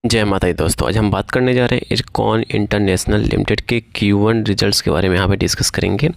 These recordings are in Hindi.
जय माता दी दोस्तों, आज हम बात करने जा रहे हैं इरकॉन इंटरनेशनल लिमिटेड के Q1 रिजल्ट्स के बारे में यहाँ पे डिस्कस करेंगे।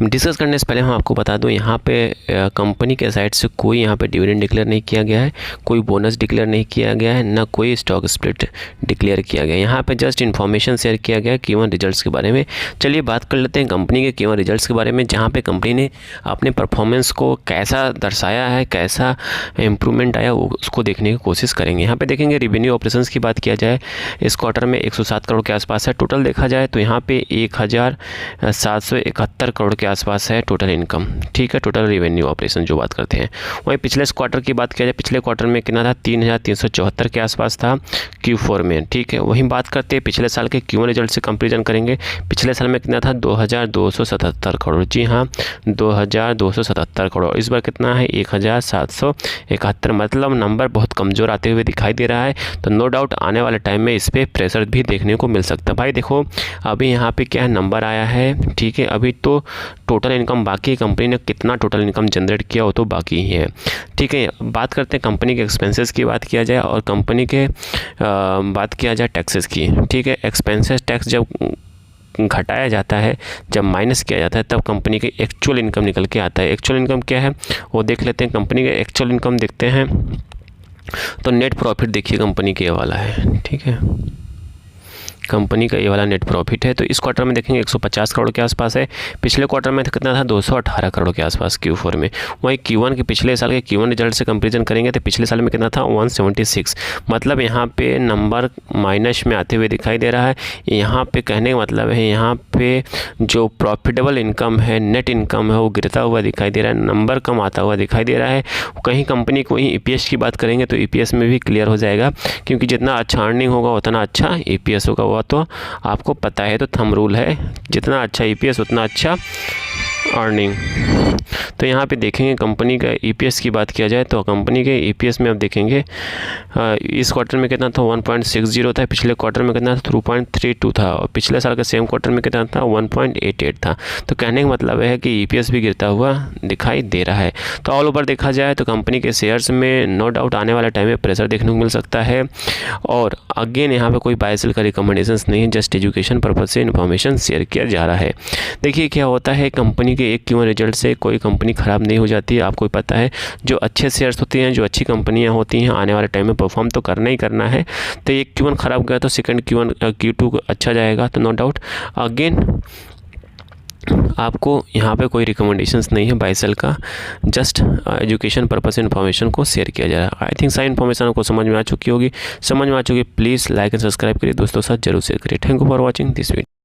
डिस्कस करने से पहले हम आपको बता दूं, यहाँ पे कंपनी के साइड से कोई यहाँ पे डिविडेंड डिक्लेयर नहीं किया गया है, कोई बोनस डिक्लेयर नहीं किया गया है, ना कोई स्टॉक स्प्लिट डिक्लेयर किया गया है। यहाँ पे जस्ट इन्फॉर्मेशन शेयर किया गया है Q1 रिजल्ट्स के बारे में। चलिए बात कर लेते हैं कंपनी के Q1 रिजल्ट्स के बारे में, जहाँ पर कंपनी ने अपने परफॉर्मेंस को कैसा दर्शाया है, कैसा इम्प्रूवमेंट आया, उसको देखने की कोशिश करेंगे। यहाँ पर देखेंगे रेवेन्यू ऑपरेशंस की बात किया जाए, इस क्वार्टर में 107 करोड़ के आसपास है। टोटल देखा जाए तो यहाँ पे 1771 करोड़ के आसपास है टोटल इनकम, ठीक है, टोटल रेवेन्यू ऑपरेशन जो बात करते हैं। वहीं पिछले क्वार्टर की बात किया जाए, पिछले क्वार्टर में कितना था, 3374 के आसपास था Q4 में, ठीक है। वहीं बात करते हैं पिछले साल के Q1 रिजल्ट से कंपेरिजन करेंगे, पिछले साल में कितना था, 2277 करोड़, जी हाँ 2277 करोड़। इस बार कितना है, 1771, मतलब नंबर बहुत कमज़ोर आते हुए दिखाई दे रहा है। तो नो डाउट आने वाले टाइम में इस पर प्रेशर भी देखने को मिल सकता है। भाई देखो अभी यहाँ पे क्या है, नंबर आया है, ठीक है, अभी तो टोटल इनकम बाकी, कंपनी ने कितना टोटल इनकम जनरेट किया वो तो बाकी ही है, ठीक है। बात करते हैं कंपनी के एक्सपेंसेस की बात किया जाए और कंपनी के बात किया जाए टैक्सेस की, ठीक है। एक्सपेंसेस टैक्स जब घटाया जाता है, जब माइनस किया जाता है, तब कंपनी की एक्चुअल इनकम निकल के आता है। एक्चुअल इनकम क्या है वो देख लेते हैं। कंपनी के एक्चुअल इनकम देखते हैं तो नेट प्रॉफिट देखिए कंपनी के ये वाला है, ठीक है, कंपनी का ये वाला नेट प्रॉफिट है। तो इस क्वार्टर में देखेंगे 150 करोड़ के आसपास है। पिछले क्वार्टर में कितना था, 218 करोड़ के आसपास Q4 में। वहीं Q1 के पिछले साल के Q1 रिजल्ट से कंपेरिजन करेंगे तो पिछले साल में कितना था, 176, मतलब यहाँ पे नंबर माइनस में आते हुए दिखाई दे रहा है। यहाँ पे कहने का मतलब है, यहाँ पे जो प्रॉफिटेबल इनकम है, नेट इनकम है, वो गिरता हुआ दिखाई दे रहा है, नंबर कम आता हुआ दिखाई दे रहा है। कहीं कंपनी को वहीं EPS की बात करेंगे तो EPS में भी क्लियर हो जाएगा, क्योंकि जितना अच्छा अर्निंग होगा उतना अच्छा EPS होगा, तो आपको पता है, तो थंब रूल है, जितना अच्छा EPS उतना अच्छा अर्निंग। तो यहाँ पे देखेंगे कंपनी का EPS की बात किया जाए तो कंपनी के EPS में अब देखेंगे इस क्वार्टर में कितना था, 1.60 था, पिछले क्वार्टर में कितना था, 2.32 था, और पिछले साल के सेम क्वार्टर में कितना था, 1.88 था। तो कहने का मतलब है कि EPS भी गिरता हुआ दिखाई दे रहा है। तो ऑल ओवर देखा जाए तो कंपनी के शेयर्स में नो डाउट आने वाले टाइम में प्रेशर देखने को मिल सकता है। और अगेन यहाँ पे कोई बाय सेल का रिकमेंडेशंस नहीं है, जस्ट एजुकेशन पर्पज से इन्फॉर्मेशन शेयर किया जा रहा है। देखिए क्या होता है, कंपनी के एक Q1 रिजल्ट से कोई कंपनी ख़राब नहीं हो जाती है, आपको पता है। जो अच्छे शेयर्स होते हैं, जो अच्छी कंपनियां होती हैं, आने वाले टाइम में परफॉर्म तो करना ही करना है। तो एक Q1 ख़राब गया तो सेकंड Q2 अच्छा जाएगा, तो नो डाउट अगेन आपको यहाँ पे कोई रिकमेंडेशंस नहीं है बाय सेल का, जस्ट एजुकेशन पर्पस से इन्फॉर्मेशन को शेयर किया जा रहा है। आई थिंक सारी इन्फॉर्मेशन आपको समझ में आ चुकी होगी। प्लीज़ लाइक एंड सब्सक्राइब करिए, दोस्तों के साथ जरूर शेयर करिए। Thank you for watching this video.